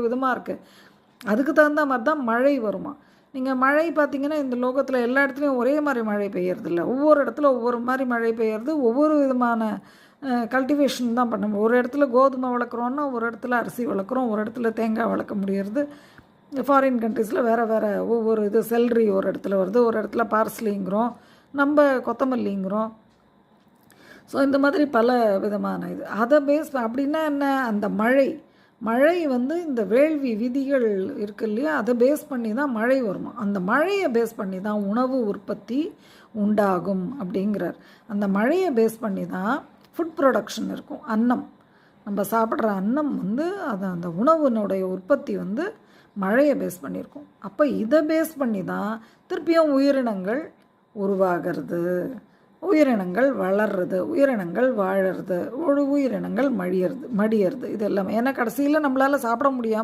விதமாக இருக்குது. அதுக்கு தகுந்த மாதிரி தான் மழை வருமா. நீங்கள் மழை பார்த்திங்கன்னா இந்த லோகத்தில் எல்லா இடத்துலையும் ஒரே மாதிரி மழை பெய்யறதில்ல. ஒவ்வொரு இடத்துல ஒவ்வொரு மாதிரி மழை பெய்யறது. ஒவ்வொரு விதமான கல்டிவேஷன் தான் பண்ண முடியும். ஒரு இடத்துல கோதுமை வளர்க்குறோன்னா ஒரு இடத்துல அரிசி வளர்க்குறோம், ஒரு இடத்துல தேங்காய் வளர்க்க முடியறது. ஃபாரின் கண்ட்ரீஸில் வேறு ஒவ்வொரு இது செல்ரி ஒரு இடத்துல வருது, ஒரு இடத்துல பார்ஸ்லிங்கிறோம், நம்ம கொத்தமல்லிங்கிறோம். ஸோ இந்த மாதிரி பல விதமான இது அதை பேஸ் அப்படின்னா என்ன, அந்த மழை வந்து இந்த வேள்வி விதிகள் இருக்குது இல்லையா, அதை பேஸ் பண்ணி தான் மழை வருமா. அந்த மழையை பேஸ் பண்ணி தான் உணவு உற்பத்தி உண்டாகும் அப்படிங்கிறார். அந்த மழையை பேஸ் பண்ணி தான் ஃபுட் ப்ரொடக்ஷன் இருக்கும். அன்னம், நம்ம சாப்பிட்ற அன்னம் வந்து அது அந்த உணவுனுடைய உற்பத்தி வந்து மழையை பேஸ் பண்ணியிருக்கோம். அப்போ இதை பேஸ் பண்ணி தான் திருப்பியும் உயிரினங்கள் உருவாகிறது, உயிரினங்கள் வளர்றது, உயிரினங்கள் வாழறது, உயிரினங்கள் மடியறது இது எல்லாமே. ஏன்னா கடைசியில் நம்மளால் சாப்பிட முடியாமல்